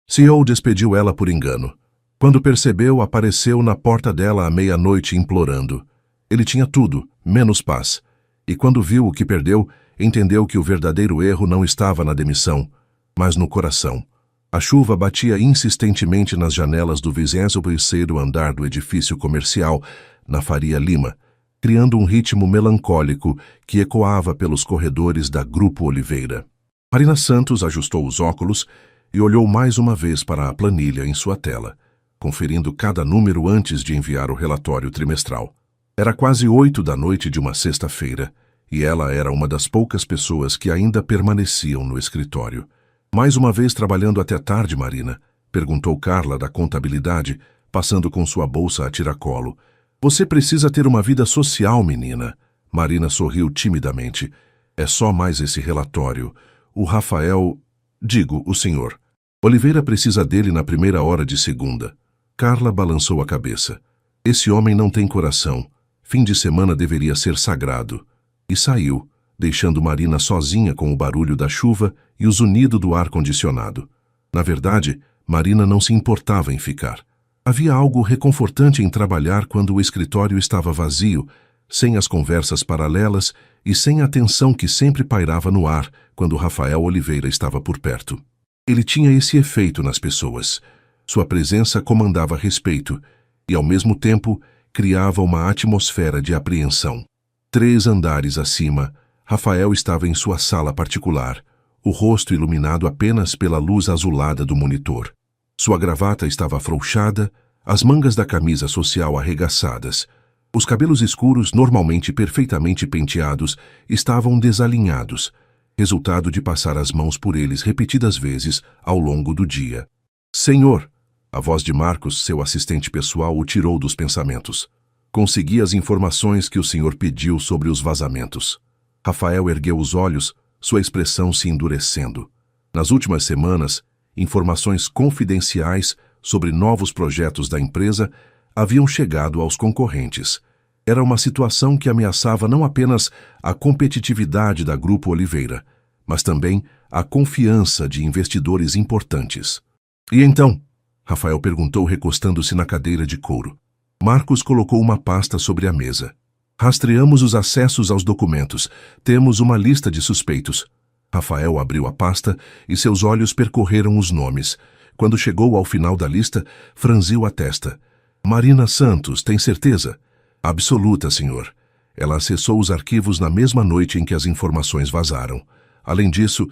CEO despediu ela por engano. Quando percebeu, apareceu na porta dela à meia-noite implorando. Ele tinha tudo, menos paz. E quando viu o que perdeu, entendeu que o verdadeiro erro não estava na demissão, mas no coração. A chuva batia insistentemente nas janelas do 23º andar do edifício comercial, na Faria Lima, criando um ritmo melancólico que ecoava pelos corredores da Grupo Oliveira. Marina Santos ajustou os óculos e olhou mais uma vez para a planilha em sua tela, conferindo cada número antes de enviar o relatório trimestral. Era quase 8 da noite de uma sexta-feira, e ela era uma das poucas pessoas que ainda permaneciam no escritório. Mais uma vez trabalhando até tarde, Marina? Perguntou Carla da contabilidade, passando com sua bolsa a tiracolo. Você precisa ter uma vida social, menina. Marina sorriu timidamente. É só mais esse relatório. O Rafael... Digo, o senhor. Oliveira precisa dele na primeira hora de segunda. Carla balançou a cabeça. Esse homem não tem coração. Fim de semana deveria ser sagrado. E saiu, deixando Marina sozinha com o barulho da chuva e o zunido do ar-condicionado. Na verdade, Marina não se importava em ficar. Havia algo reconfortante em trabalhar quando o escritório estava vazio, sem as conversas paralelas e sem a tensão que sempre pairava no ar quando Rafael Oliveira estava por perto. Ele tinha esse efeito nas pessoas. Sua presença comandava respeito e, ao mesmo tempo, criava uma atmosfera de apreensão. 3 andares acima, Rafael estava em sua sala particular, o rosto iluminado apenas pela luz azulada do monitor. Sua gravata estava afrouxada, as mangas da camisa social arregaçadas. Os cabelos escuros, normalmente perfeitamente penteados, estavam desalinhados, resultado de passar as mãos por eles repetidas vezes ao longo do dia. Senhor! A voz de Marcos, seu assistente pessoal, o tirou dos pensamentos. Consegui as informações que o senhor pediu sobre os vazamentos. Rafael ergueu os olhos, sua expressão se endurecendo. Nas últimas semanas, informações confidenciais sobre novos projetos da empresa haviam chegado aos concorrentes. Era uma situação que ameaçava não apenas a competitividade da Grupo Oliveira, mas também a confiança de investidores importantes. E então? Rafael perguntou, recostando-se na cadeira de couro. Marcos colocou uma pasta sobre a mesa. Rastreamos os acessos aos documentos. Temos uma lista de suspeitos. Rafael abriu a pasta e seus olhos percorreram os nomes. Quando chegou ao final da lista, franziu a testa. Marina Santos, tem certeza? Absoluta, senhor. Ela acessou os arquivos na mesma noite em que as informações vazaram. Além disso,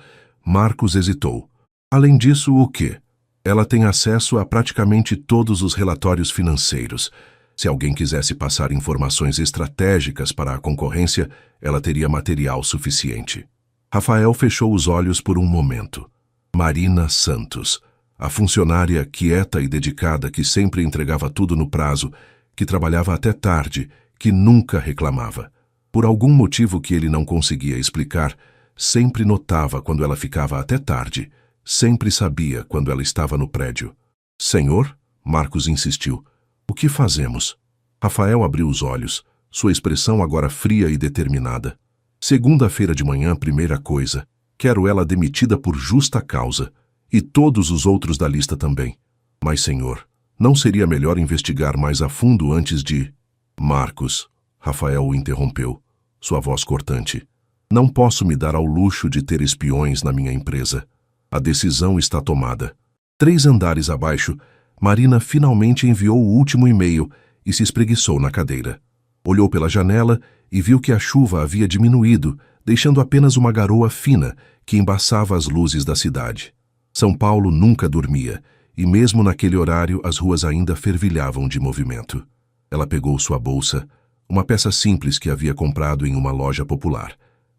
Marcos hesitou. Além disso, o quê? Ela tem acesso a praticamente todos os relatórios financeiros. Se alguém quisesse passar informações estratégicas para a concorrência, ela teria material suficiente. Rafael fechou os olhos por um momento. Marina Santos, a funcionária quieta e dedicada que sempre entregava tudo no prazo, que trabalhava até tarde, que nunca reclamava. Por algum motivo que ele não conseguia explicar, sempre notava quando ela ficava até tarde. Sempre sabia quando ela estava no prédio. Senhor? Marcos insistiu. O que fazemos? Rafael abriu os olhos, sua expressão agora fria e determinada. Segunda-feira de manhã, primeira coisa. Quero ela demitida por justa causa. E todos os outros da lista também. Mas, senhor, não seria melhor investigar mais a fundo antes de... Marcos, Rafael o interrompeu, sua voz cortante. Não posso me dar ao luxo de ter espiões na minha empresa. A decisão está tomada. 3 andares abaixo, Marina finalmente enviou o último e-mail e se espreguiçou na cadeira. Olhou pela janela e viu que a chuva havia diminuído, deixando apenas uma garoa fina que embaçava as luzes da cidade. São Paulo nunca dormia, e mesmo naquele horário as ruas ainda fervilhavam de movimento. Ela pegou sua bolsa, uma peça simples que havia comprado em uma loja popular,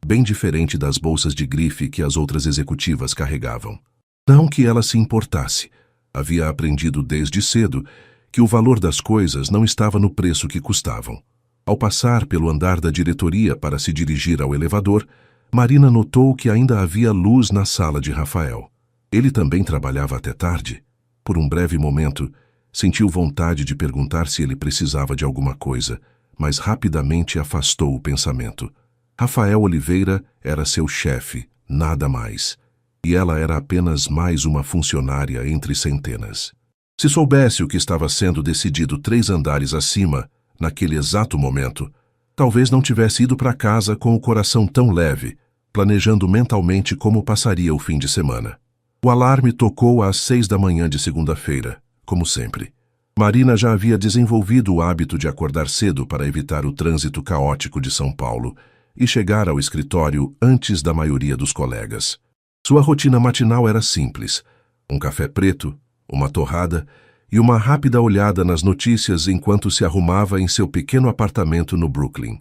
bem diferente das bolsas de grife que as outras executivas carregavam. Não que ela se importasse. Havia aprendido desde cedo que o valor das coisas não estava no preço que custavam. Ao passar pelo andar da diretoria para se dirigir ao elevador, Marina notou que ainda havia luz na sala de Rafael. Ele também trabalhava até tarde. Por um breve momento, sentiu vontade de perguntar se ele precisava de alguma coisa, mas rapidamente afastou o pensamento. Rafael Oliveira era seu chefe, nada mais. e ela era apenas mais uma funcionária entre centenas. Se soubesse o que estava sendo decidido 3 andares acima, naquele exato momento, talvez não tivesse ido para casa com o coração tão leve, planejando mentalmente como passaria o fim de semana. O alarme tocou às 6 da manhã de segunda-feira, como sempre. Marina já havia desenvolvido o hábito de acordar cedo para evitar o trânsito caótico de São Paulo e chegar ao escritório antes da maioria dos colegas. Sua rotina matinal era simples: um café preto, uma torrada e uma rápida olhada nas notícias enquanto se arrumava em seu pequeno apartamento no Brooklyn.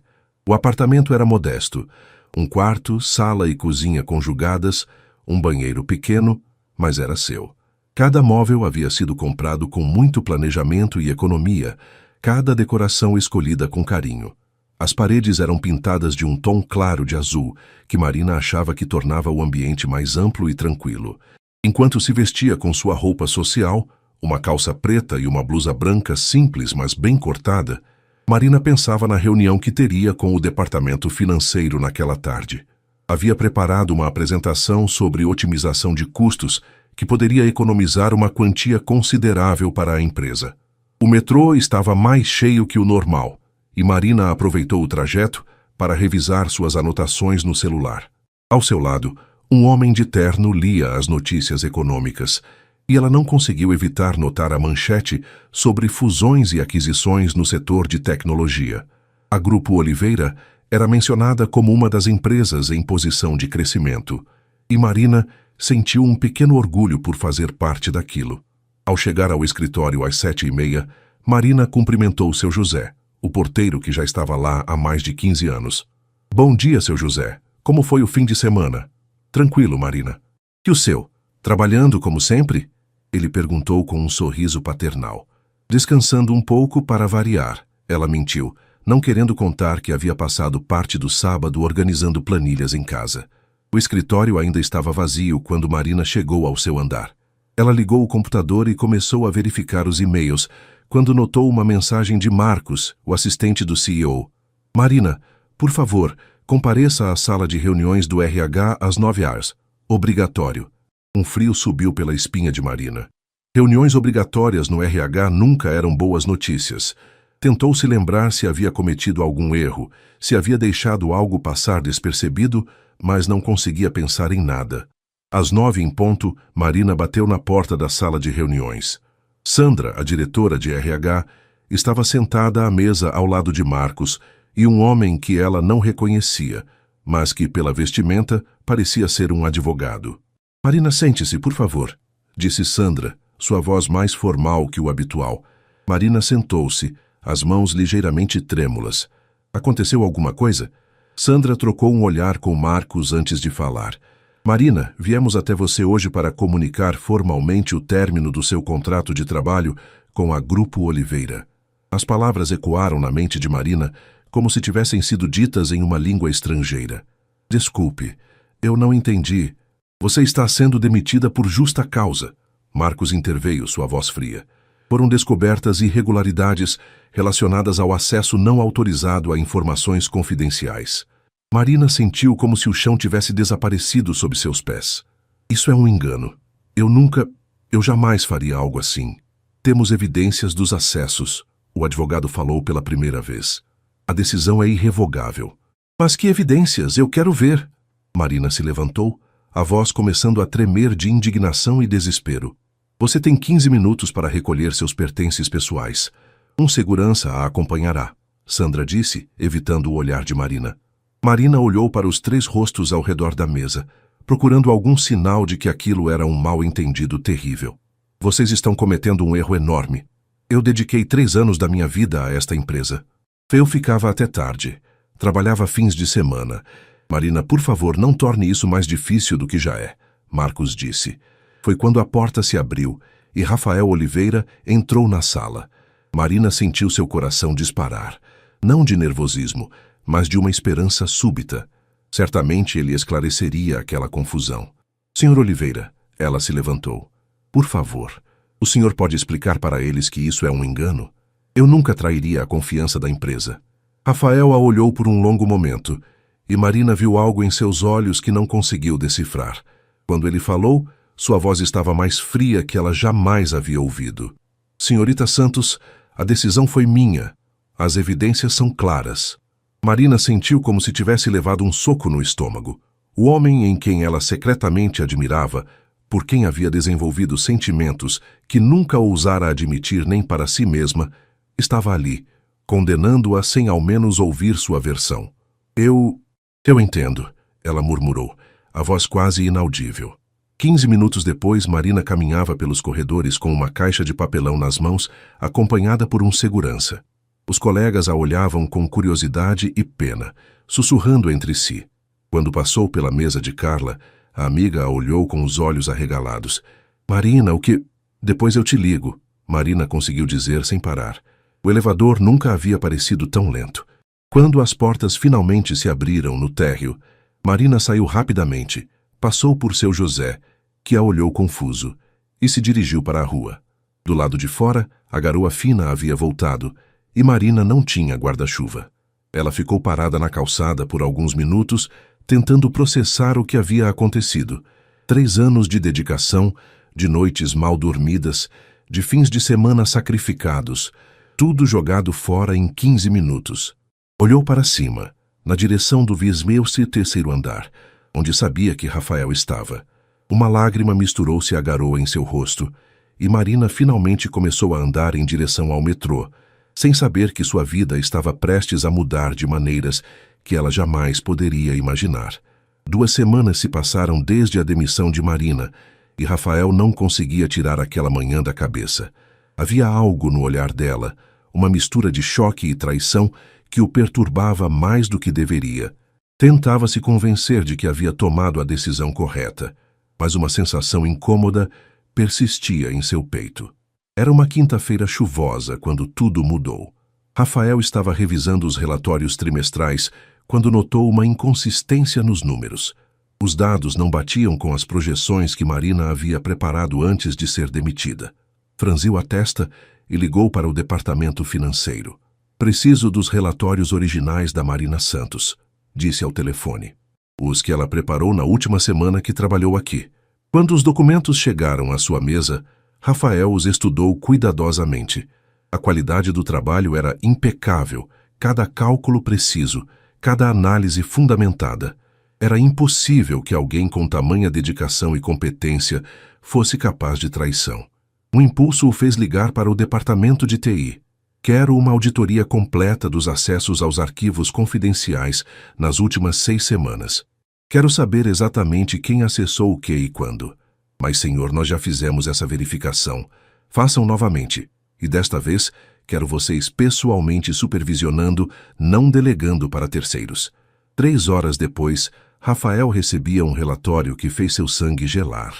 O apartamento era modesto: um quarto, sala e cozinha conjugadas, um banheiro pequeno, mas era seu. Cada móvel havia sido comprado com muito planejamento e economia, cada decoração escolhida com carinho. As paredes eram pintadas de um tom claro de azul, que Marina achava que tornava o ambiente mais amplo e tranquilo. Enquanto se vestia com sua roupa social, uma calça preta e uma blusa branca simples, mas bem cortada, Marina pensava na reunião que teria com o departamento financeiro naquela tarde. Havia preparado uma apresentação sobre otimização de custos que poderia economizar uma quantia considerável para a empresa. O metrô estava mais cheio que o normal, e Marina aproveitou o trajeto para revisar suas anotações no celular. Ao seu lado, um homem de terno lia as notícias econômicas, e ela não conseguiu evitar notar a manchete sobre fusões e aquisições no setor de tecnologia. A Grupo Oliveira era mencionada como uma das empresas em posição de crescimento, e Marina sentiu um pequeno orgulho por fazer parte daquilo. Ao chegar ao escritório às 7h30, Marina cumprimentou seu José, o porteiro que já estava lá há mais de 15 anos. "Bom dia, seu José. Como foi o fim de semana?" "Tranquilo, Marina." "E o seu? Trabalhando como sempre?" Ele perguntou com um sorriso paternal. "Descansando um pouco para variar." Ela mentiu, não querendo contar que havia passado parte do sábado organizando planilhas em casa. O escritório ainda estava vazio quando Marina chegou ao seu andar. Ela ligou o computador e começou a verificar os e-mails, quando notou uma mensagem de Marcos, o assistente do CEO. "Marina, por favor, compareça à sala de reuniões do RH às 9h. Obrigatório." Um frio subiu pela espinha de Marina. Reuniões obrigatórias no RH nunca eram boas notícias. Tentou se lembrar se havia cometido algum erro, se havia deixado algo passar despercebido, mas não conseguia pensar em nada. Às 9h em ponto, Marina bateu na porta da sala de reuniões. Sandra, a diretora de RH, estava sentada à mesa ao lado de Marcos e um homem que ela não reconhecia, mas que, pela vestimenta, parecia ser um advogado. "Marina, sente-se, por favor", disse Sandra, sua voz mais formal que o habitual. Marina sentou-se, as mãos ligeiramente trêmulas. "Aconteceu alguma coisa?" Sandra trocou um olhar com Marcos antes de falar. "Marina, viemos até você hoje para comunicar formalmente o término do seu contrato de trabalho com a Grupo Oliveira." As palavras ecoaram na mente de Marina como se tivessem sido ditas em uma língua estrangeira. "Desculpe, eu não entendi." "Você está sendo demitida por justa causa." Marcos interveio, sua voz fria. "Foram descobertas irregularidades relacionadas ao acesso não autorizado a informações confidenciais." Marina sentiu como se o chão tivesse desaparecido sob seus pés. "Isso é um engano. Eu jamais faria algo assim." "Temos evidências dos acessos." O advogado falou pela primeira vez. "A decisão é irrevogável." "Mas que evidências? Eu quero ver." Marina se levantou, a voz começando a tremer de indignação e desespero. "Você tem 15 minutos para recolher seus pertences pessoais. Um segurança a acompanhará", Sandra disse, evitando o olhar de Marina. Marina olhou para os 3 rostos ao redor da mesa, procurando algum sinal de que aquilo era um mal-entendido terrível. "Vocês estão cometendo um erro enorme. Eu dediquei 3 anos da minha vida a esta empresa. Eu ficava até tarde. Trabalhava fins de semana." "Marina, por favor, não torne isso mais difícil do que já é", Marcos disse. Foi quando a porta se abriu e Rafael Oliveira entrou na sala. Marina sentiu seu coração disparar, não de nervosismo, mas de uma esperança súbita. Certamente ele esclareceria aquela confusão. "Senhor Oliveira", ela se levantou. "Por favor, o senhor pode explicar para eles que isso é um engano? Eu nunca trairia a confiança da empresa." Rafael a olhou por um longo momento, e Marina viu algo em seus olhos que não conseguiu decifrar. Quando ele falou, sua voz estava mais fria que ela jamais havia ouvido. Senhorita Santos, a decisão foi minha. As evidências são claras. Marina sentiu como se tivesse levado um soco no estômago. O homem em quem ela secretamente admirava, por quem havia desenvolvido sentimentos que nunca ousara admitir nem para si mesma, estava ali, condenando-a sem ao menos ouvir sua versão. Eu entendo, ela murmurou, a voz quase inaudível. 15 minutos depois, Marina caminhava pelos corredores com uma caixa de papelão nas mãos, acompanhada por um segurança. Os colegas a olhavam com curiosidade e pena, sussurrando entre si. Quando passou pela mesa de Carla, a amiga a olhou com os olhos arregalados. Marina, o que... Depois eu te ligo, Marina conseguiu dizer sem parar. O elevador nunca havia parecido tão lento. Quando as portas finalmente se abriram no térreo, Marina saiu rapidamente, passou por seu José, que a olhou confuso, e se dirigiu para a rua. Do lado de fora, a garoa fina havia voltado, e Marina não tinha guarda-chuva. Ela ficou parada na calçada por alguns minutos, tentando processar o que havia acontecido. 3 anos de dedicação, de noites mal dormidas, de fins de semana sacrificados, tudo jogado fora em 15 minutos. Olhou para cima, na direção do 23º andar, onde sabia que Rafael estava. Uma lágrima misturou-se à garoa em seu rosto, e Marina finalmente começou a andar em direção ao metrô, sem saber que sua vida estava prestes a mudar de maneiras que ela jamais poderia imaginar. 2 semanas se passaram desde a demissão de Marina, e Rafael não conseguia tirar aquela manhã da cabeça. Havia algo no olhar dela, uma mistura de choque e traição que o perturbava mais do que deveria. Tentava se convencer de que havia tomado a decisão correta, mas uma sensação incômoda persistia em seu peito. Era uma quinta-feira chuvosa quando tudo mudou. Rafael estava revisando os relatórios trimestrais quando notou uma inconsistência nos números. Os dados não batiam com as projeções que Marina havia preparado antes de ser demitida. Franziu a testa e ligou para o departamento financeiro. Preciso dos relatórios originais da Marina Santos, disse ao telefone. Os que ela preparou na última semana que trabalhou aqui. Quando os documentos chegaram à sua mesa, Rafael os estudou cuidadosamente. A qualidade do trabalho era impecável, cada cálculo preciso, cada análise fundamentada. Era impossível que alguém com tamanha dedicação e competência fosse capaz de traição. Um impulso o fez ligar para o departamento de TI. Quero uma auditoria completa dos acessos aos arquivos confidenciais nas últimas 6 semanas. Quero saber exatamente quem acessou o que e quando. Mas, senhor, nós já fizemos essa verificação. Façam novamente. E desta vez, quero vocês pessoalmente supervisionando, não delegando para terceiros. 3 horas depois, Rafael recebia um relatório que fez seu sangue gelar.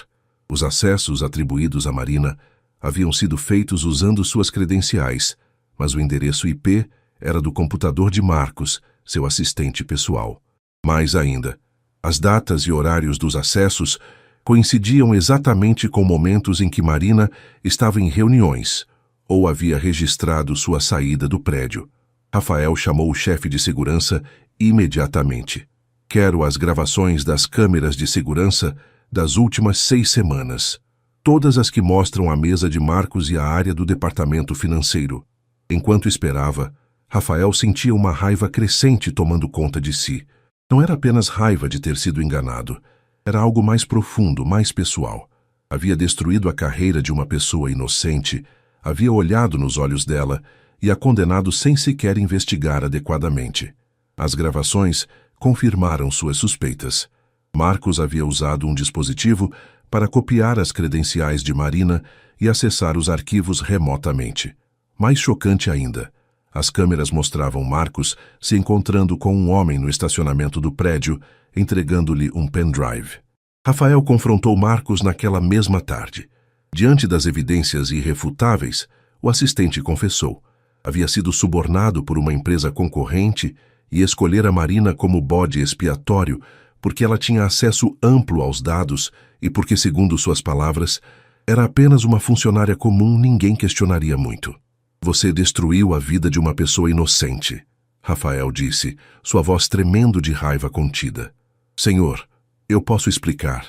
Os acessos atribuídos a Marina haviam sido feitos usando suas credenciais, mas o endereço IP era do computador de Marcos, seu assistente pessoal. Mais ainda, as datas e horários dos acessos coincidiam exatamente com momentos em que Marina estava em reuniões ou havia registrado sua saída do prédio. Rafael chamou o chefe de segurança imediatamente. Quero as gravações das câmeras de segurança das últimas 6 semanas. Todas as que mostram a mesa de Marcos e a área do departamento financeiro. Enquanto esperava, Rafael sentia uma raiva crescente tomando conta de si. Não era apenas raiva de ter sido enganado. Era algo mais profundo, mais pessoal. Havia destruído a carreira de uma pessoa inocente, havia olhado nos olhos dela e a condenado sem sequer investigar adequadamente. As gravações confirmaram suas suspeitas. Marcos havia usado um dispositivo para copiar as credenciais de Marina e acessar os arquivos remotamente. Mais chocante ainda, as câmeras mostravam Marcos se encontrando com um homem no estacionamento do prédio, entregando-lhe um pendrive. Rafael confrontou Marcos naquela mesma tarde. Diante das evidências irrefutáveis, o assistente confessou. Havia sido subornado por uma empresa concorrente e escolhera Marina como bode expiatório porque ela tinha acesso amplo aos dados e porque, segundo suas palavras, era apenas uma funcionária comum, ninguém questionaria muito. Você destruiu a vida de uma pessoa inocente, Rafael disse, sua voz tremendo de raiva contida. Senhor, eu posso explicar.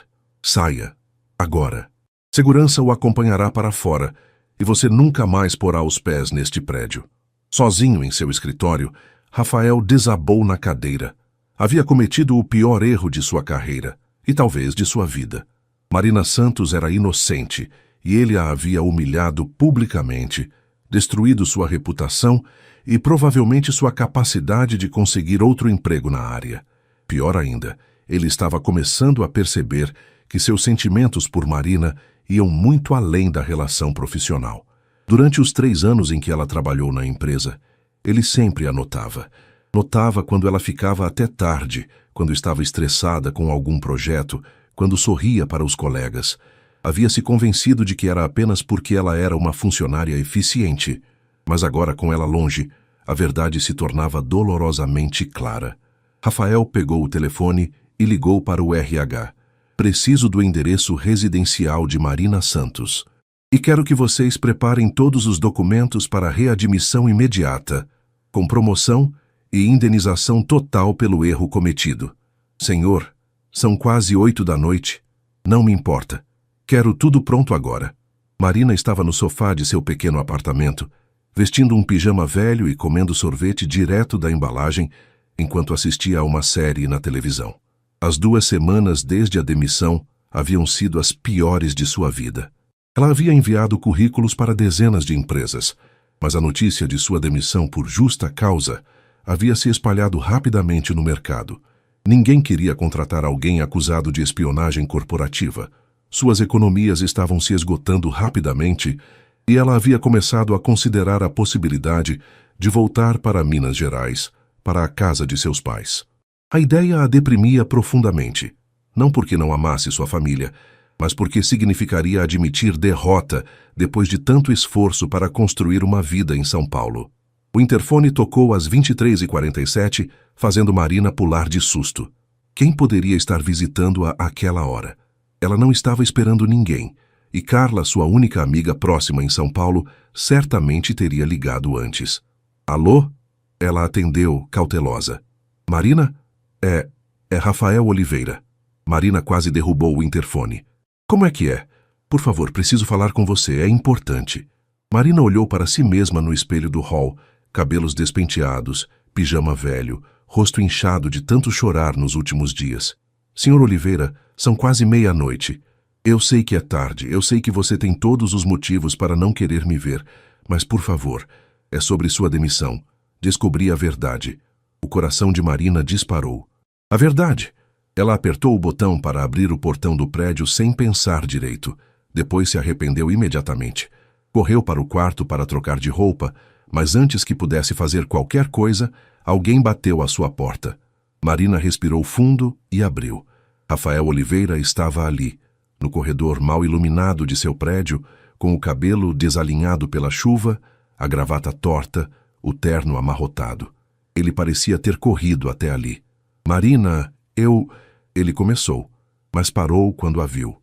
Saia. Agora. Segurança o acompanhará para fora e você nunca mais porá os pés neste prédio. Sozinho em seu escritório, Rafael desabou na cadeira. Havia cometido o pior erro de sua carreira e talvez de sua vida. Marina Santos era inocente e ele a havia humilhado publicamente, destruído sua reputação e provavelmente sua capacidade de conseguir outro emprego na área. Pior ainda, ele estava começando a perceber que seus sentimentos por Marina iam muito além da relação profissional. Durante os 3 anos em que ela trabalhou na empresa, ele sempre a notava. Notava quando ela ficava até tarde, quando estava estressada com algum projeto, quando sorria para os colegas. Havia se convencido de que era apenas porque ela era uma funcionária eficiente. Mas agora, com ela longe, a verdade se tornava dolorosamente clara. Rafael pegou o telefone e ligou para o RH. Preciso do endereço residencial de Marina Santos. E quero que vocês preparem todos os documentos para readmissão imediata, com promoção e indenização total pelo erro cometido. Senhor, são quase 8 da noite. Não me importa. Quero tudo pronto agora. Marina estava no sofá de seu pequeno apartamento, vestindo um pijama velho e comendo sorvete direto da embalagem, enquanto assistia a uma série na televisão. As 2 semanas desde a demissão haviam sido as piores de sua vida. Ela havia enviado currículos para dezenas de empresas, mas a notícia de sua demissão por justa causa havia se espalhado rapidamente no mercado. Ninguém queria contratar alguém acusado de espionagem corporativa. Suas economias estavam se esgotando rapidamente e ela havia começado a considerar a possibilidade de voltar para Minas Gerais, para a casa de seus pais. A ideia a deprimia profundamente, não porque não amasse sua família, mas porque significaria admitir derrota depois de tanto esforço para construir uma vida em São Paulo. O interfone tocou às 23h47, fazendo Marina pular de susto. Quem poderia estar visitando-a àquela hora? Ela não estava esperando ninguém, e Carla, sua única amiga próxima em São Paulo, certamente teria ligado antes. Alô? Ela atendeu, cautelosa. Marina? É Rafael Oliveira. Marina quase derrubou o interfone. Como é que é? Por favor, preciso falar com você, é importante. Marina olhou para si mesma no espelho do hall, cabelos despenteados, pijama velho, rosto inchado de tanto chorar nos últimos dias. Senhor Oliveira, são quase 00:30. Eu sei que é tarde, eu sei que você tem todos os motivos para não querer me ver, mas por favor, é sobre sua demissão. Descobri a verdade. O coração de Marina disparou. A verdade! Ela apertou o botão para abrir o portão do prédio sem pensar direito. Depois se arrependeu imediatamente. Correu para o quarto para trocar de roupa, mas antes que pudesse fazer qualquer coisa, alguém bateu à sua porta. Marina respirou fundo e abriu. Rafael Oliveira estava ali, no corredor mal iluminado de seu prédio, com o cabelo desalinhado pela chuva, a gravata torta, o terno amarrotado. Ele parecia ter corrido até ali. Marina, Ele começou, mas parou quando a viu.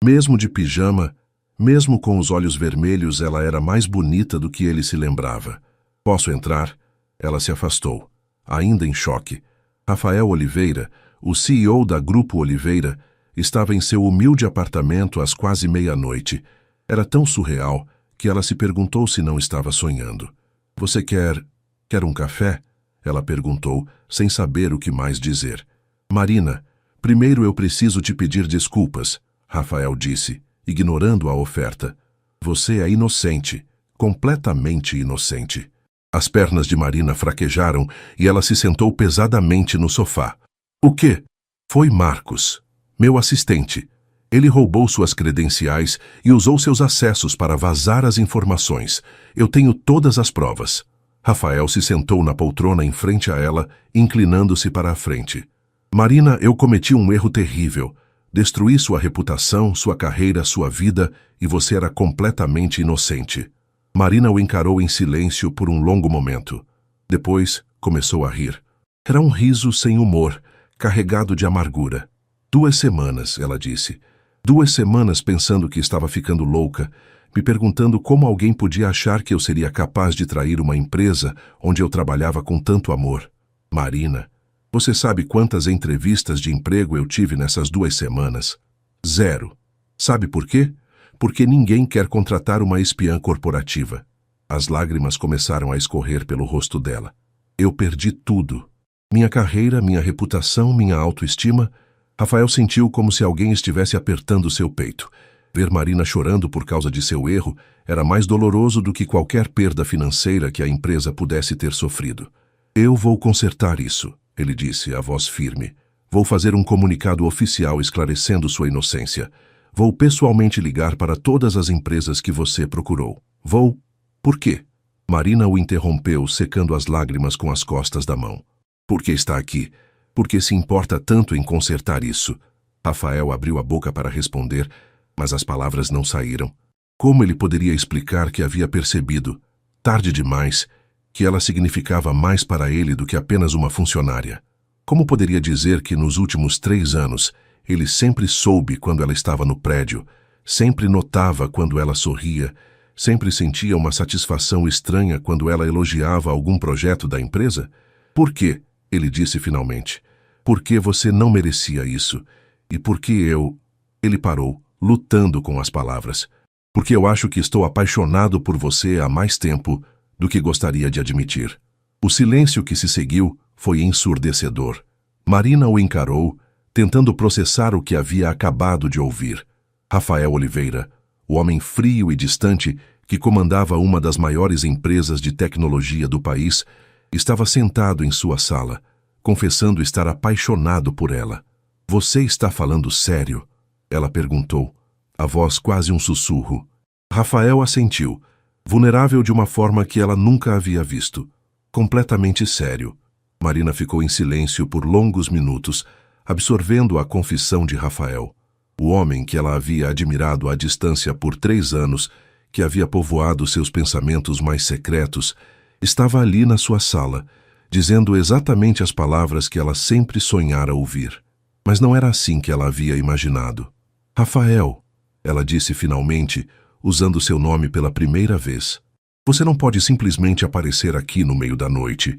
Mesmo de pijama, mesmo com os olhos vermelhos, ela era mais bonita do que ele se lembrava. Posso entrar? Ela se afastou, ainda em choque. Rafael Oliveira, o CEO da Grupo Oliveira, estava em seu humilde apartamento às quase 00:30. Era tão surreal que ela se perguntou se não estava sonhando. Você quer um café? Ela perguntou, sem saber o que mais dizer. Marina, primeiro eu preciso te pedir desculpas, Rafael disse, ignorando a oferta. Você é inocente, completamente inocente. As pernas de Marina fraquejaram e ela se sentou pesadamente no sofá. O quê? Foi Marcos, meu assistente. Ele roubou suas credenciais e usou seus acessos para vazar as informações. Eu tenho todas as provas. Rafael se sentou na poltrona em frente a ela, inclinando-se para a frente. Marina, eu cometi um erro terrível. Destruí sua reputação, sua carreira, sua vida, e você era completamente inocente. Marina o encarou em silêncio por um longo momento. Depois, começou a rir. Era um riso sem humor, carregado de amargura. 2 semanas, ela disse. 2 semanas pensando que estava ficando louca, me perguntando como alguém podia achar que eu seria capaz de trair uma empresa onde eu trabalhava com tanto amor. Marina, você sabe quantas entrevistas de emprego eu tive nessas 2 semanas? Zero. Sabe por quê? Porque ninguém quer contratar uma espiã corporativa. As lágrimas começaram a escorrer pelo rosto dela. Eu perdi tudo. Minha carreira, minha reputação, minha autoestima. Rafael sentiu como se alguém estivesse apertando seu peito. Ver Marina chorando por causa de seu erro era mais doloroso do que qualquer perda financeira que a empresa pudesse ter sofrido. Eu vou consertar isso, ele disse, a voz firme. Vou fazer um comunicado oficial esclarecendo sua inocência. Vou pessoalmente ligar para todas as empresas que você procurou. Vou... Por quê? Marina o interrompeu, secando as lágrimas com as costas da mão. Porque está aqui. Porque se importa tanto em consertar isso. Rafael abriu a boca para responder, mas as palavras não saíram. Como ele poderia explicar que havia percebido, tarde demais, que ela significava mais para ele do que apenas uma funcionária? Como poderia dizer que nos últimos 3 anos ele sempre soube quando ela estava no prédio, sempre notava quando ela sorria, sempre sentia uma satisfação estranha quando ela elogiava algum projeto da empresa? Por quê? Ele disse finalmente. Porque você não merecia isso. E porque eu... Ele parou, lutando com as palavras. Porque eu acho que estou apaixonado por você há mais tempo do que gostaria de admitir. O silêncio que se seguiu foi ensurdecedor. Marina o encarou, tentando processar o que havia acabado de ouvir. Rafael Oliveira, o homem frio e distante que comandava uma das maiores empresas de tecnologia do país, estava sentado em sua sala, confessando estar apaixonado por ela. Você está falando sério? Ela perguntou, a voz quase um sussurro. Rafael assentiu, vulnerável de uma forma que ela nunca havia visto. Completamente sério. Marina ficou em silêncio por longos minutos, absorvendo a confissão de Rafael. O homem que ela havia admirado à distância por 3 anos, que havia povoado seus pensamentos mais secretos, estava ali na sua sala, dizendo exatamente as palavras que ela sempre sonhara ouvir. Mas não era assim que ela havia imaginado. Rafael, ela disse finalmente, usando seu nome pela primeira vez. Você não pode simplesmente aparecer aqui no meio da noite,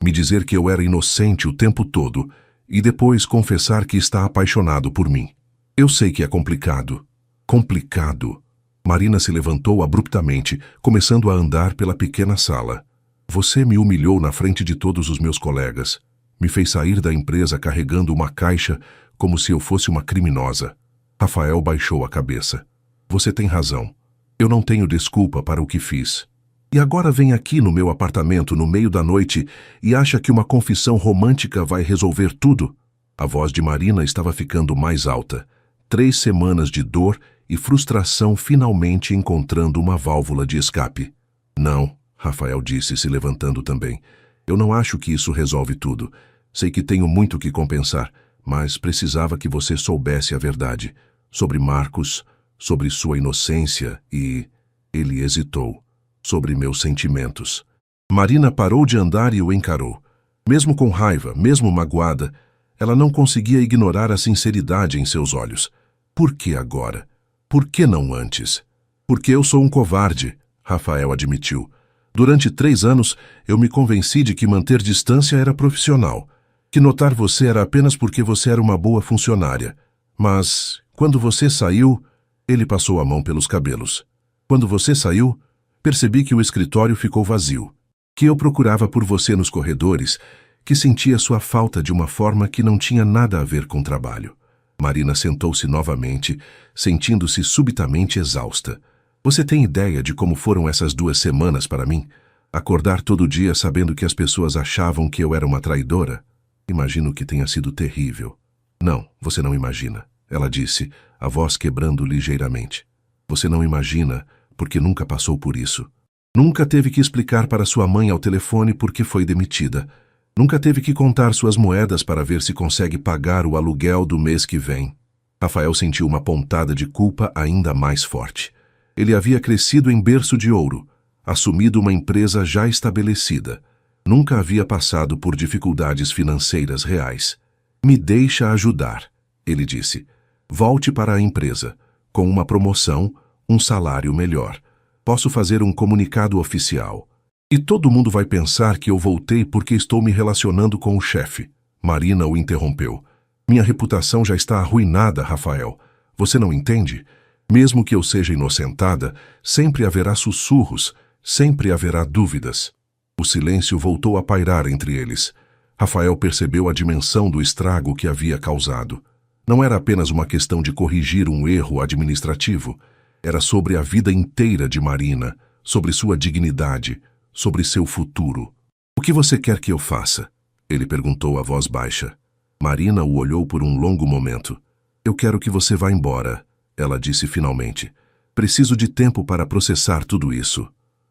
me dizer que eu era inocente o tempo todo e depois confessar que está apaixonado por mim. Eu sei que é complicado. Complicado. Marina se levantou abruptamente, começando a andar pela pequena sala. Você me humilhou na frente de todos os meus colegas. Me fez sair da empresa carregando uma caixa como se eu fosse uma criminosa. Rafael baixou a cabeça. Você tem razão. Eu não tenho desculpa para o que fiz. E agora vem aqui no meu apartamento no meio da noite e acha que uma confissão romântica vai resolver tudo? A voz de Marina estava ficando mais alta. 3 semanas de dor e frustração finalmente encontrando uma válvula de escape. Não, Rafael disse, se levantando também. Eu não acho que isso resolve tudo. Sei que tenho muito que compensar, mas precisava que você soubesse a verdade. Sobre Marcos, sobre sua inocência e... Ele hesitou. Sobre meus sentimentos. Marina parou de andar e o encarou. Mesmo com raiva, mesmo magoada, ela não conseguia ignorar a sinceridade em seus olhos. Por que agora? Por que não antes? Porque eu sou um covarde, Rafael admitiu. Durante 3 anos, eu me convenci de que manter distância era profissional, que notar você era apenas porque você era uma boa funcionária. Mas, quando você saiu, ele passou a mão pelos cabelos. Quando você saiu, percebi que o escritório ficou vazio, que eu procurava por você nos corredores, que sentia sua falta de uma forma que não tinha nada a ver com o trabalho. Marina sentou-se novamente, sentindo-se subitamente exausta. Você tem ideia de como foram essas 2 semanas para mim? Acordar todo dia sabendo que as pessoas achavam que eu era uma traidora? Imagino que tenha sido terrível. Não, você não imagina, ela disse, a voz quebrando ligeiramente. Você não imagina, porque nunca passou por isso. Nunca teve que explicar para sua mãe ao telefone por que foi demitida. Nunca teve que contar suas moedas para ver se consegue pagar o aluguel do mês que vem. Rafael sentiu uma pontada de culpa ainda mais forte. Ele havia crescido em berço de ouro, assumido uma empresa já estabelecida. Nunca havia passado por dificuldades financeiras reais. Me deixa ajudar, ele disse. Volte para a empresa, com uma promoção, um salário melhor. Posso fazer um comunicado oficial. E todo mundo vai pensar que eu voltei porque estou me relacionando com o chefe. Marina o interrompeu. Minha reputação já está arruinada, Rafael. Você não entende? Mesmo que eu seja inocentada, sempre haverá sussurros, sempre haverá dúvidas. O silêncio voltou a pairar entre eles. Rafael percebeu a dimensão do estrago que havia causado. Não era apenas uma questão de corrigir um erro administrativo. Era sobre a vida inteira de Marina, sobre sua dignidade, sobre seu futuro. O que você quer que eu faça? Ele perguntou a voz baixa. Marina o olhou por um longo momento. Eu quero que você vá embora, ela disse finalmente. Preciso de tempo para processar tudo isso.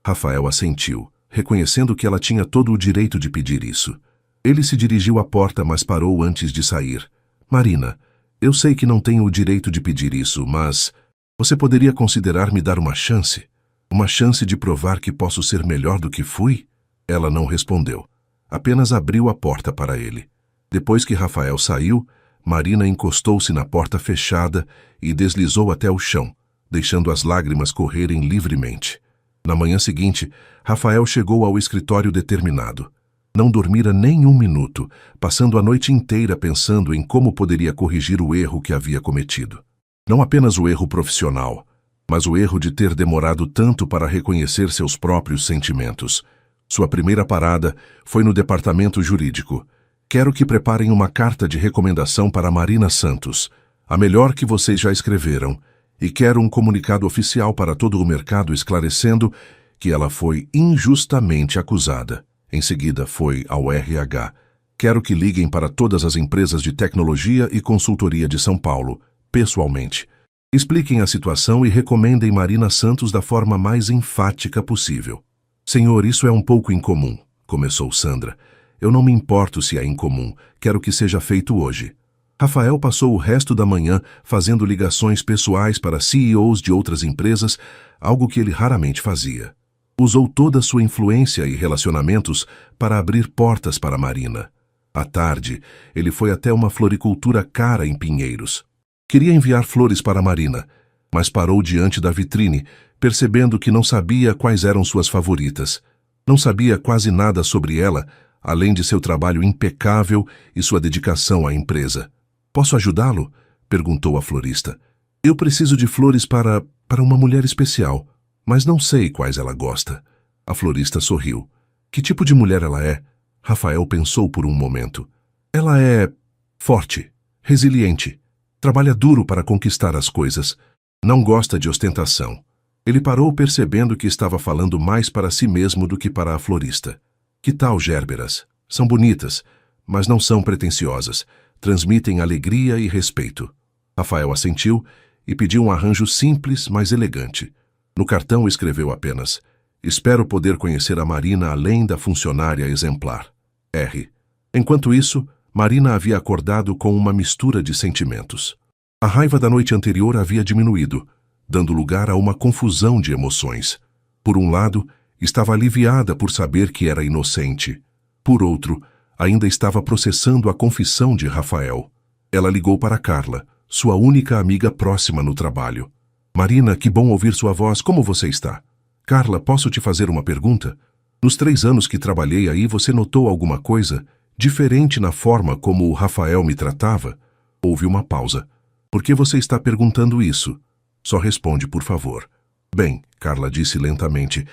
Rafael assentiu, reconhecendo que ela tinha todo o direito de pedir isso. Ele se dirigiu à porta, mas parou antes de sair. Marina, eu sei que não tenho o direito de pedir isso, mas você poderia considerar me dar uma chance? Uma chance de provar que posso ser melhor do que fui? Ela não respondeu. Apenas abriu a porta para ele. Depois que Rafael saiu, Marina encostou-se na porta fechada e deslizou até o chão, deixando as lágrimas correrem livremente. Na manhã seguinte, Rafael chegou ao escritório determinado. Não dormira nem um minuto, passando a noite inteira pensando em como poderia corrigir o erro que havia cometido. Não apenas o erro profissional, mas o erro de ter demorado tanto para reconhecer seus próprios sentimentos. Sua primeira parada foi no departamento jurídico. Quero que preparem uma carta de recomendação para Marina Santos, a melhor que vocês já escreveram, e quero um comunicado oficial para todo o mercado esclarecendo que ela foi injustamente acusada. Em seguida foi ao RH. Quero que liguem para todas as empresas de tecnologia e consultoria de São Paulo, pessoalmente. Expliquem a situação e recomendem Marina Santos da forma mais enfática possível. Senhor, isso é um pouco incomum, começou Sandra. Eu não me importo se é incomum, quero que seja feito hoje. Rafael passou o resto da manhã fazendo ligações pessoais para CEOs de outras empresas, algo que ele raramente fazia. Usou toda sua influência e relacionamentos para abrir portas para Marina. À tarde, ele foi até uma floricultura cara em Pinheiros. Queria enviar flores para Marina, mas parou diante da vitrine, percebendo que não sabia quais eram suas favoritas. Não sabia quase nada sobre ela, além de seu trabalho impecável e sua dedicação à empresa. Posso ajudá-lo? Perguntou a florista. Eu preciso de flores para uma mulher especial, mas não sei quais ela gosta. A florista sorriu. Que tipo de mulher ela é? Rafael pensou por um momento. Ela é forte, resiliente, trabalha duro para conquistar as coisas, não gosta de ostentação. Ele parou percebendo que estava falando mais para si mesmo do que para a florista. Que tal gérberas? São bonitas, mas não são pretensiosas. Transmitem alegria e respeito. Rafael assentiu e pediu um arranjo simples, mas elegante. No cartão escreveu apenas: espero poder conhecer a Marina além da funcionária exemplar. R. Enquanto isso, Marina havia acordado com uma mistura de sentimentos. A raiva da noite anterior havia diminuído, dando lugar a uma confusão de emoções. Por um lado, estava aliviada por saber que era inocente. Por outro, ainda estava processando a confissão de Rafael. Ela ligou para Carla, sua única amiga próxima no trabalho. Marina, que bom ouvir sua voz. Como você está? Carla, posso te fazer uma pergunta? Nos 3 anos que trabalhei aí, você notou alguma coisa diferente na forma como o Rafael me tratava? Houve uma pausa. Por que você está perguntando isso? Só responde, por favor. Bem, Carla disse lentamente,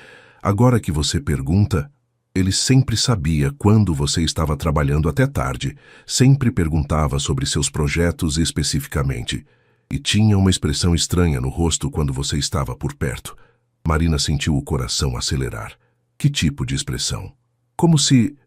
agora que você pergunta, ele sempre sabia quando você estava trabalhando até tarde, sempre perguntava sobre seus projetos especificamente, e tinha uma expressão estranha no rosto quando você estava por perto. Marina sentiu o coração acelerar. Que tipo de expressão? Como se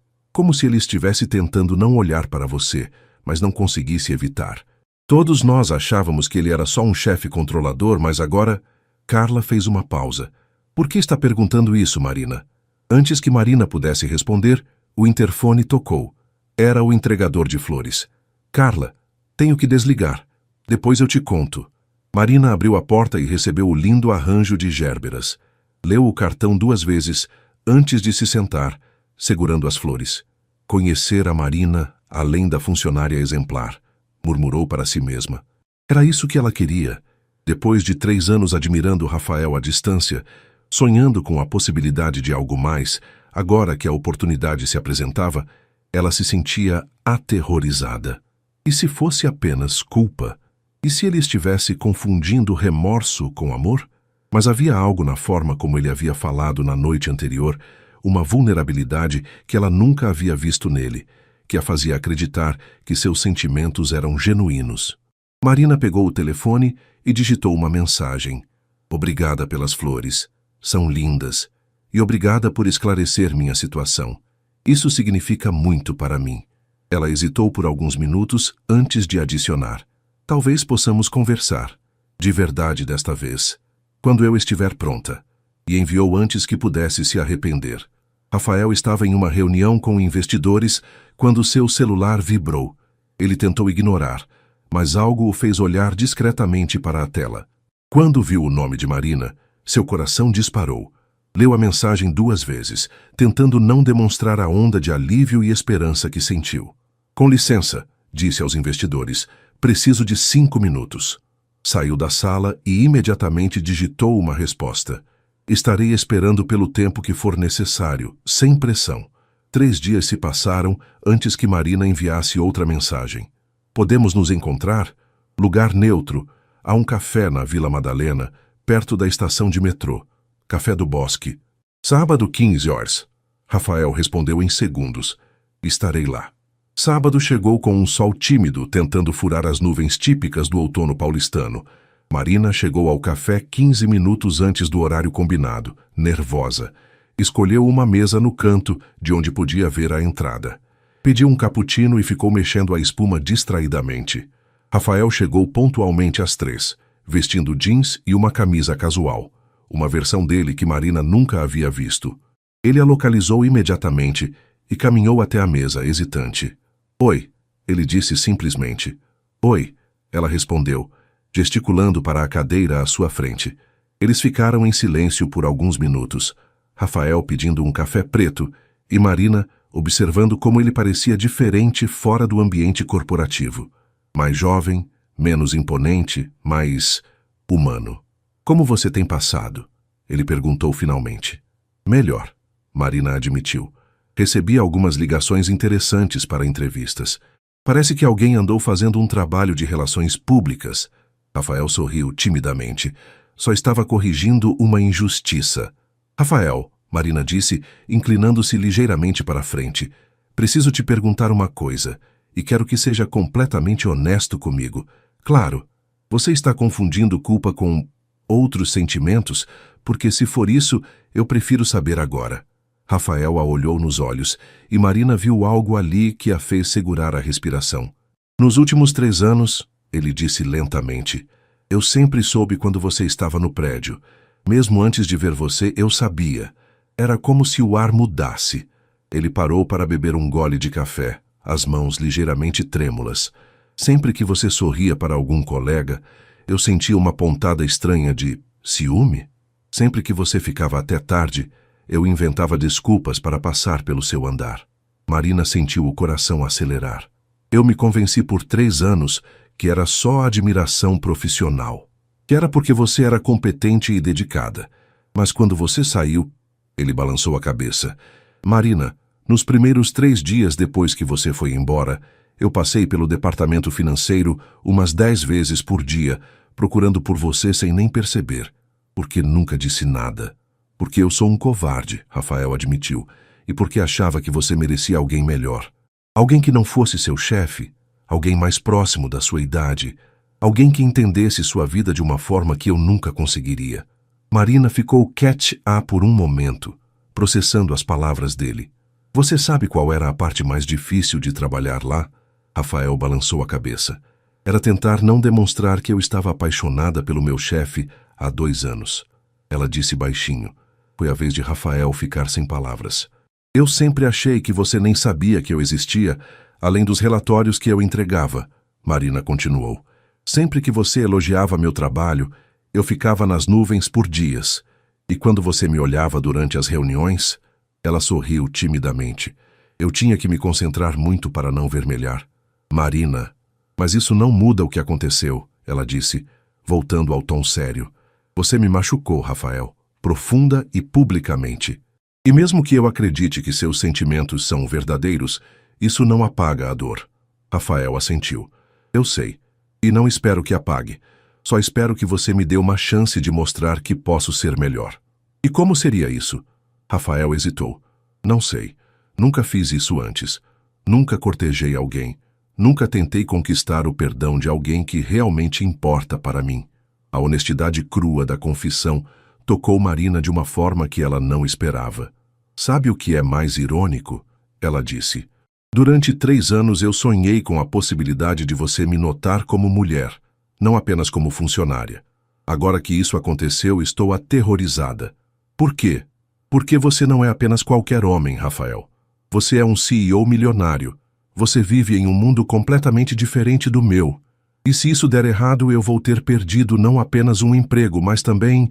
ele estivesse tentando não olhar para você, mas não conseguisse evitar. Todos nós achávamos que ele era só um chefe controlador, mas agora... Carla fez uma pausa. Por que está perguntando isso, Marina? Antes que Marina pudesse responder, o interfone tocou. Era o entregador de flores. Carla, tenho que desligar. Depois eu te conto. Marina abriu a porta e recebeu o lindo arranjo de gérberas. Leu o cartão 2 vezes, antes de se sentar, segurando as flores. Conhecer a Marina, além da funcionária exemplar, murmurou para si mesma. Era isso que ela queria. Depois de 3 anos admirando Rafael à distância, sonhando com a possibilidade de algo mais, agora que a oportunidade se apresentava, ela se sentia aterrorizada. E se fosse apenas culpa? E se ele estivesse confundindo remorso com amor? Mas havia algo na forma como ele havia falado na noite anterior, uma vulnerabilidade que ela nunca havia visto nele, que a fazia acreditar que seus sentimentos eram genuínos. Marina pegou o telefone e digitou uma mensagem. Obrigada pelas flores. São lindas. E obrigada por esclarecer minha situação. Isso significa muito para mim. Ela hesitou por alguns minutos antes de adicionar. Talvez possamos conversar. De verdade desta vez. Quando eu estiver pronta. E enviou antes que pudesse se arrepender. Rafael estava em uma reunião com investidores quando seu celular vibrou. Ele tentou ignorar, mas algo o fez olhar discretamente para a tela. Quando viu o nome de Marina, seu coração disparou. Leu a mensagem 2 vezes, tentando não demonstrar a onda de alívio e esperança que sentiu. Com licença, disse aos investidores, preciso de 5 minutos. Saiu da sala e imediatamente digitou uma resposta. Estarei esperando pelo tempo que for necessário, sem pressão. 3 dias se passaram antes que Marina enviasse outra mensagem. Podemos nos encontrar? Lugar neutro. Há um café na Vila Madalena, perto da estação de metrô. Café do Bosque. Sábado, 15 horas. Rafael respondeu em segundos. Estarei lá. Sábado chegou com um sol tímido, tentando furar as nuvens típicas do outono paulistano. Marina chegou ao café 15 minutos antes do horário combinado, nervosa. Escolheu uma mesa no canto, de onde podia ver a entrada. Pediu um cappuccino e ficou mexendo a espuma distraidamente. Rafael chegou pontualmente às 3, vestindo jeans e uma camisa casual, uma versão dele que Marina nunca havia visto. Ele a localizou imediatamente e caminhou até a mesa, hesitante. Oi, ele disse simplesmente. Oi, ela respondeu, gesticulando para a cadeira à sua frente. Eles ficaram em silêncio por alguns minutos, Rafael pedindo um café preto e Marina observando como ele parecia diferente fora do ambiente corporativo. Mais jovem, menos imponente, mais humano. Como você tem passado? Ele perguntou finalmente. Melhor, Marina admitiu. Recebi algumas ligações interessantes para entrevistas. Parece que alguém andou fazendo um trabalho de relações públicas. Rafael sorriu timidamente. Só estava corrigindo uma injustiça. Rafael, Marina disse, inclinando-se ligeiramente para a frente. Preciso te perguntar uma coisa, e quero que seja completamente honesto comigo. Claro, você está confundindo culpa com outros sentimentos, porque se for isso, eu prefiro saber agora. Rafael a olhou nos olhos, e Marina viu algo ali que a fez segurar a respiração. Nos últimos 3 anos, ele disse lentamente, eu sempre soube quando você estava no prédio. Mesmo antes de ver você, eu sabia. Era como se o ar mudasse. Ele parou para beber um gole de café, as mãos ligeiramente trêmulas. Sempre que você sorria para algum colega, eu sentia uma pontada estranha de ciúme. Sempre que você ficava até tarde, eu inventava desculpas para passar pelo seu andar. Marina sentiu o coração acelerar. Eu me convenci por 3 anos que era só admiração profissional. Que era porque você era competente e dedicada. Mas quando você saiu, ele balançou a cabeça. Marina, nos primeiros 3 dias depois que você foi embora, eu passei pelo departamento financeiro umas 10 vezes por dia, procurando por você sem nem perceber. Porque nunca disse nada. Porque eu sou um covarde, Rafael admitiu, e porque achava que você merecia alguém melhor. Alguém que não fosse seu chefe, alguém mais próximo da sua idade, alguém que entendesse sua vida de uma forma que eu nunca conseguiria. Marina ficou quieta por um momento, processando as palavras dele. Você sabe qual era a parte mais difícil de trabalhar lá? Rafael balançou a cabeça. Era tentar não demonstrar que eu estava apaixonada pelo meu chefe há 2 anos. Ela disse baixinho. Foi a vez de Rafael ficar sem palavras. Eu sempre achei que você nem sabia que eu existia, além dos relatórios que eu entregava, Marina continuou. Sempre que você elogiava meu trabalho, eu ficava nas nuvens por dias. E quando você me olhava durante as reuniões, ela sorriu timidamente. Eu tinha que me concentrar muito para não vermelhar. Marina, mas isso não muda o que aconteceu, ela disse, voltando ao tom sério. Você me machucou, Rafael. Profunda e publicamente. E mesmo que eu acredite que seus sentimentos são verdadeiros, isso não apaga a dor. Rafael assentiu. Eu sei. E não espero que apague. Só espero que você me dê uma chance de mostrar que posso ser melhor. E como seria isso? Rafael hesitou. Não sei. Nunca fiz isso antes. Nunca cortejei alguém. Nunca tentei conquistar o perdão de alguém que realmente importa para mim. A honestidade crua da confissão tocou Marina de uma forma que ela não esperava. Sabe o que é mais irônico? Ela disse. Durante 3 anos eu sonhei com a possibilidade de você me notar como mulher, não apenas como funcionária. Agora que isso aconteceu, estou aterrorizada. Por quê? Porque você não é apenas qualquer homem, Rafael. Você é um CEO milionário. Você vive em um mundo completamente diferente do meu. E se isso der errado, eu vou ter perdido não apenas um emprego, mas também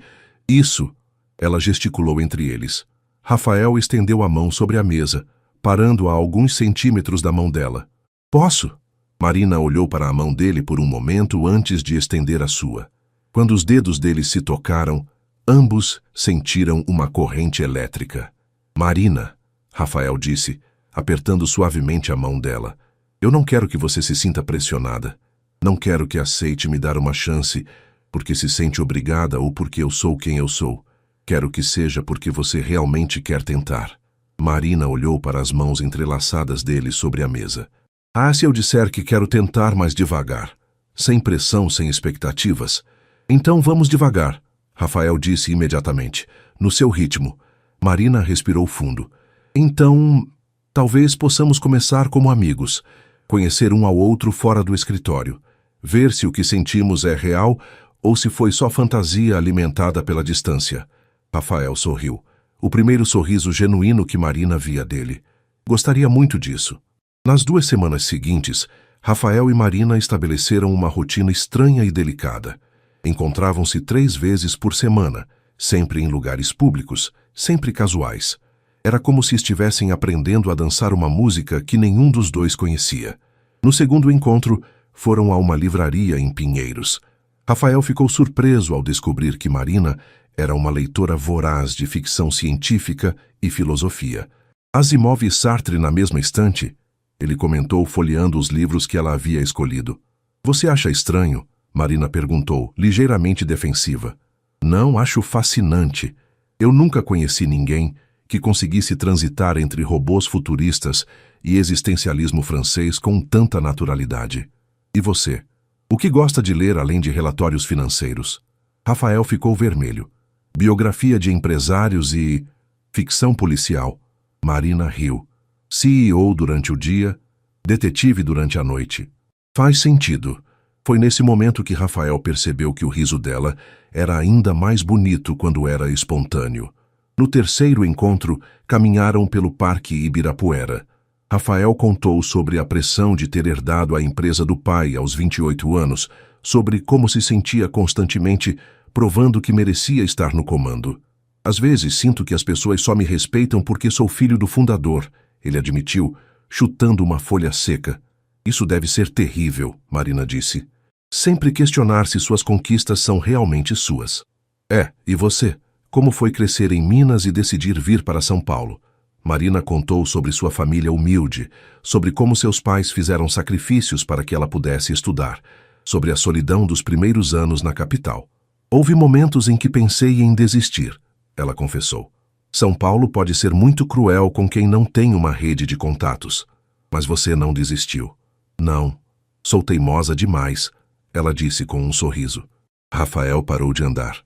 isso. Ela gesticulou entre eles. Rafael estendeu a mão sobre a mesa, parando a alguns centímetros da mão dela. Posso? Marina olhou para a mão dele por um momento antes de estender a sua. Quando os dedos deles se tocaram, ambos sentiram uma corrente elétrica. Marina, Rafael disse, apertando suavemente a mão dela. Eu não quero que você se sinta pressionada. Não quero que aceite me dar uma chance porque se sente obrigada ou porque eu sou quem eu sou. Quero que seja porque você realmente quer tentar. Marina olhou para as mãos entrelaçadas dele sobre a mesa. Ah, se eu disser que quero tentar mais devagar, sem pressão, sem expectativas. Então vamos devagar, Rafael disse imediatamente, no seu ritmo. Marina respirou fundo. Então, talvez possamos começar como amigos, conhecer um ao outro fora do escritório, ver se o que sentimos é real ou se foi só fantasia alimentada pela distância. Rafael sorriu. O primeiro sorriso genuíno que Marina via dele. Gostaria muito disso. Nas 2 semanas seguintes, Rafael e Marina estabeleceram uma rotina estranha e delicada. Encontravam-se 3 vezes por semana, sempre em lugares públicos, sempre casuais. Era como se estivessem aprendendo a dançar uma música que nenhum dos dois conhecia. No segundo encontro, foram a uma livraria em Pinheiros. Rafael ficou surpreso ao descobrir que Marina era uma leitora voraz de ficção científica e filosofia. Asimov e Sartre na mesma estante? Ele comentou folheando os livros que ela havia escolhido. Você acha estranho? Marina perguntou, ligeiramente defensiva. Não, acho fascinante. Eu nunca conheci ninguém que conseguisse transitar entre robôs futuristas e existencialismo francês com tanta naturalidade. E você? O que gosta de ler além de relatórios financeiros? Rafael ficou vermelho. Biografia de empresários e ficção policial. Marina riu. CEO durante o dia, detetive durante a noite. Faz sentido. Foi nesse momento que Rafael percebeu que o riso dela era ainda mais bonito quando era espontâneo. No terceiro encontro, caminharam pelo Parque Ibirapuera. Rafael contou sobre a pressão de ter herdado a empresa do pai aos 28 anos, sobre como se sentia constantemente provando que merecia estar no comando. Às vezes sinto que as pessoas só me respeitam porque sou filho do fundador, ele admitiu, chutando uma folha seca. Isso deve ser terrível, Marina disse. Sempre questionar se suas conquistas são realmente suas. E você? Como foi crescer em Minas e decidir vir para São Paulo? Marina contou sobre sua família humilde, sobre como seus pais fizeram sacrifícios para que ela pudesse estudar, sobre a solidão dos primeiros anos na capital. Houve momentos em que pensei em desistir, ela confessou. São Paulo pode ser muito cruel com quem não tem uma rede de contatos. Mas você não desistiu. Não. Sou teimosa demais, ela disse com um sorriso. Rafael parou de andar.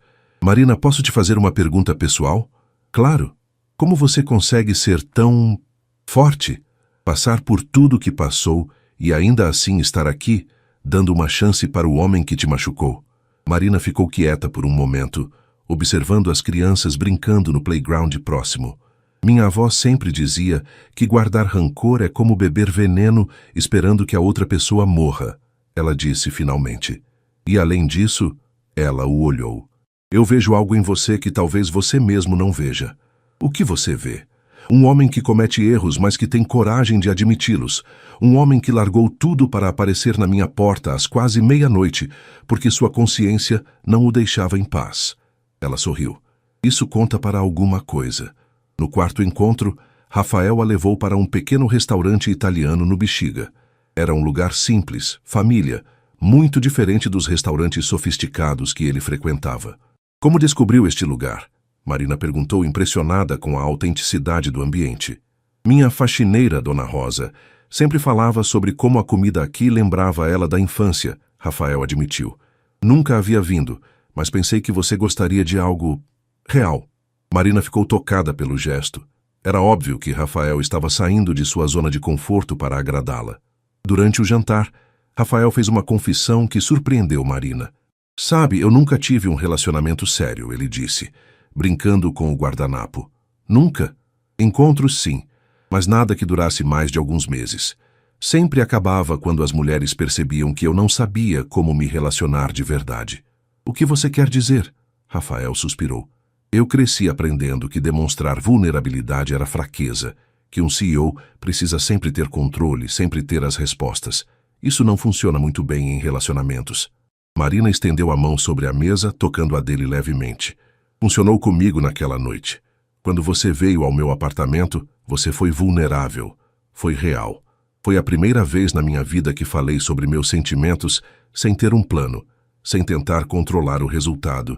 Marina, posso te fazer uma pergunta pessoal? Claro. Como você consegue ser tão forte? Passar por tudo que passou e ainda assim estar aqui, dando uma chance para o homem que te machucou? Marina ficou quieta por um momento, observando as crianças brincando no playground próximo. Minha avó sempre dizia que guardar rancor é como beber veneno esperando que a outra pessoa morra, ela disse finalmente. E além disso, ela o olhou. Eu vejo algo em você que talvez você mesmo não veja. O que você vê? Um homem que comete erros, mas que tem coragem de admiti-los. Um homem que largou tudo para aparecer na minha porta às quase meia-noite, porque sua consciência não o deixava em paz. Ela sorriu. Isso conta para alguma coisa. No quarto encontro, Rafael a levou para um pequeno restaurante italiano no Bexiga. Era um lugar simples, família, muito diferente dos restaurantes sofisticados que ele frequentava. Como descobriu este lugar? Marina perguntou, impressionada com a autenticidade do ambiente. Minha faxineira, Dona Rosa, sempre falava sobre como a comida aqui lembrava ela da infância, Rafael admitiu. Nunca havia vindo, mas pensei que você gostaria de algo real. Marina ficou tocada pelo gesto. Era óbvio que Rafael estava saindo de sua zona de conforto para agradá-la. Durante o jantar, Rafael fez uma confissão que surpreendeu Marina. Sabe, eu nunca tive um relacionamento sério, ele disse, brincando com o guardanapo. Nunca? Encontros, sim, mas nada que durasse mais de alguns meses. Sempre acabava quando as mulheres percebiam que eu não sabia como me relacionar de verdade. O que você quer dizer? Rafael suspirou. Eu cresci aprendendo que demonstrar vulnerabilidade era fraqueza, que um CEO precisa sempre ter controle, sempre ter as respostas. Isso não funciona muito bem em relacionamentos. Marina estendeu a mão sobre a mesa, tocando a dele levemente. Funcionou comigo naquela noite. Quando você veio ao meu apartamento, você foi vulnerável. Foi real. Foi a primeira vez na minha vida que falei sobre meus sentimentos sem ter um plano, sem tentar controlar o resultado.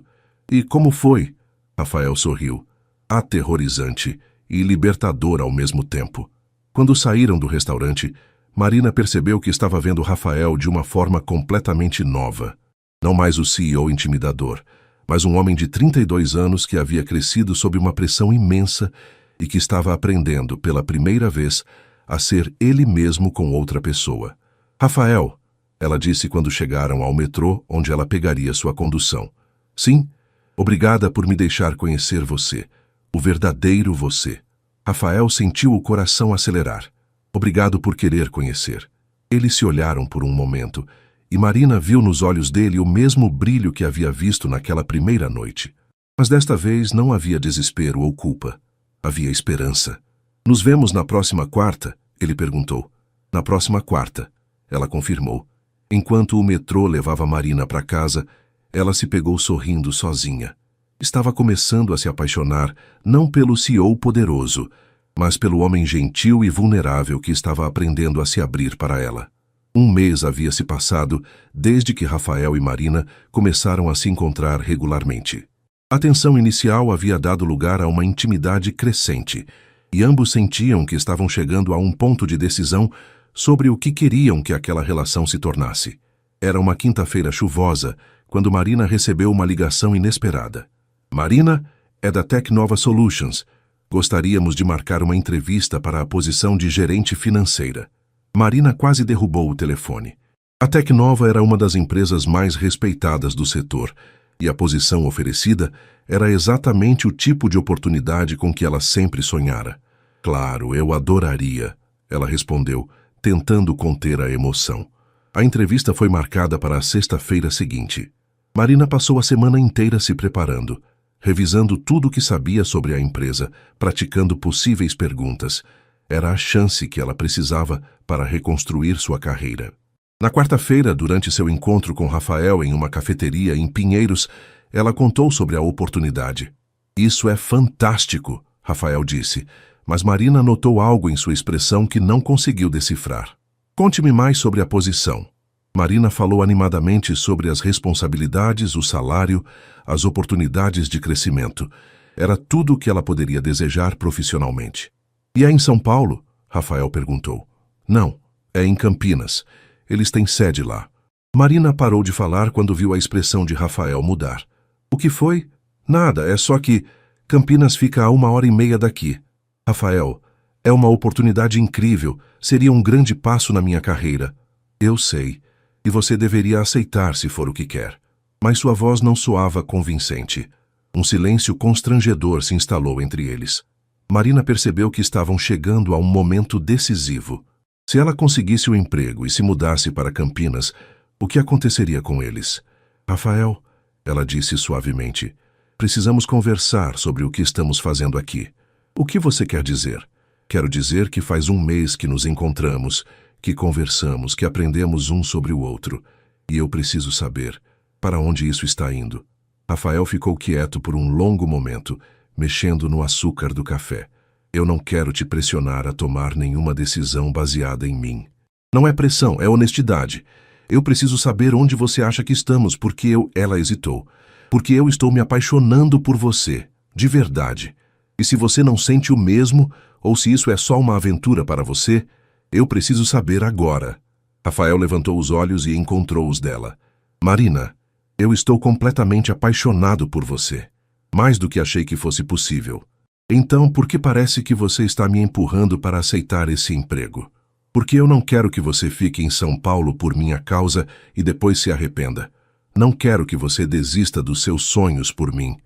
E como foi? Rafael sorriu. Aterrorizante e libertador ao mesmo tempo. Quando saíram do restaurante, Marina percebeu que estava vendo Rafael de uma forma completamente nova. Não mais o CEO intimidador, mas um homem de 32 anos que havia crescido sob uma pressão imensa e que estava aprendendo, pela primeira vez, a ser ele mesmo com outra pessoa. Rafael, ela disse quando chegaram ao metrô onde ela pegaria sua condução. Sim, obrigada por me deixar conhecer você, o verdadeiro você. Rafael sentiu o coração acelerar. Obrigado por querer conhecer. Eles se olharam por um momento, e Marina viu nos olhos dele o mesmo brilho que havia visto naquela primeira noite. Mas desta vez não havia desespero ou culpa. Havia esperança. Nos vemos na próxima quarta? Ele perguntou. Na próxima quarta, ela confirmou. Enquanto o metrô levava Marina para casa, ela se pegou sorrindo sozinha. Estava começando a se apaixonar, não pelo CEO poderoso, mas pelo homem gentil e vulnerável que estava aprendendo a se abrir para ela. Um mês havia se passado desde que Rafael e Marina começaram a se encontrar regularmente. A tensão inicial havia dado lugar a uma intimidade crescente, e ambos sentiam que estavam chegando a um ponto de decisão sobre o que queriam que aquela relação se tornasse. Era uma quinta-feira chuvosa, quando Marina recebeu uma ligação inesperada. Marina, é da Tecnova Solutions. Gostaríamos de marcar uma entrevista para a posição de gerente financeira. Marina quase derrubou o telefone. A Tecnova era uma das empresas mais respeitadas do setor, e a posição oferecida era exatamente o tipo de oportunidade com que ela sempre sonhara. Claro, eu adoraria, ela respondeu, tentando conter a emoção. A entrevista foi marcada para a sexta-feira seguinte. Marina passou a semana inteira se preparando, revisando tudo o que sabia sobre a empresa, praticando possíveis perguntas. Era a chance que ela precisava para reconstruir sua carreira. Na quarta-feira, durante seu encontro com Rafael em uma cafeteria em Pinheiros, ela contou sobre a oportunidade. Isso é fantástico, Rafael disse, mas Marina notou algo em sua expressão que não conseguiu decifrar. Conte-me mais sobre a posição. Marina falou animadamente sobre as responsabilidades, o salário, as oportunidades de crescimento. Era tudo o que ela poderia desejar profissionalmente. E é em São Paulo? Rafael perguntou. Não, é em Campinas. Eles têm sede lá. Marina parou de falar quando viu a expressão de Rafael mudar. O que foi? Nada, é só que Campinas fica a 1h30 daqui. Rafael, é uma oportunidade incrível, seria um grande passo na minha carreira. Eu sei, e você deveria aceitar se for o que quer. Mas sua voz não soava convincente. Um silêncio constrangedor se instalou entre eles. Marina percebeu que estavam chegando a um momento decisivo. Se ela conseguisse o emprego e se mudasse para Campinas, o que aconteceria com eles? Rafael, ela disse suavemente, precisamos conversar sobre o que estamos fazendo aqui. O que você quer dizer? Quero dizer que faz um mês que nos encontramos, que conversamos, que aprendemos um sobre o outro. E eu preciso saber para onde isso está indo. Rafael ficou quieto por um longo momento, mexendo no açúcar do café. Eu não quero te pressionar a tomar nenhuma decisão baseada em mim. Não é pressão, é honestidade. Eu preciso saber onde você acha que estamos, porque Ela hesitou. Porque eu estou me apaixonando por você, de verdade. E se você não sente o mesmo, ou se isso é só uma aventura para você, eu preciso saber agora. Rafael levantou os olhos e encontrou os dela. Marina, eu estou completamente apaixonado por você. Mais do que achei que fosse possível. Então, por que parece que você está me empurrando para aceitar esse emprego? Porque eu não quero que você fique em São Paulo por minha causa e depois se arrependa. Não quero que você desista dos seus sonhos por mim.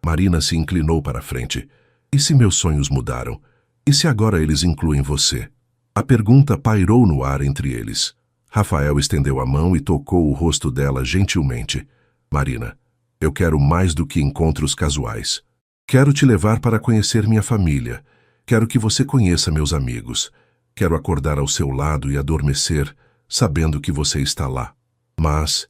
Marina se inclinou para a frente. E se meus sonhos mudaram? E se agora eles incluem você? A pergunta pairou no ar entre eles. Rafael estendeu a mão e tocou o rosto dela gentilmente. Marina, eu quero mais do que encontros casuais. Quero te levar para conhecer minha família. Quero que você conheça meus amigos. Quero acordar ao seu lado e adormecer, sabendo que você está lá. Mas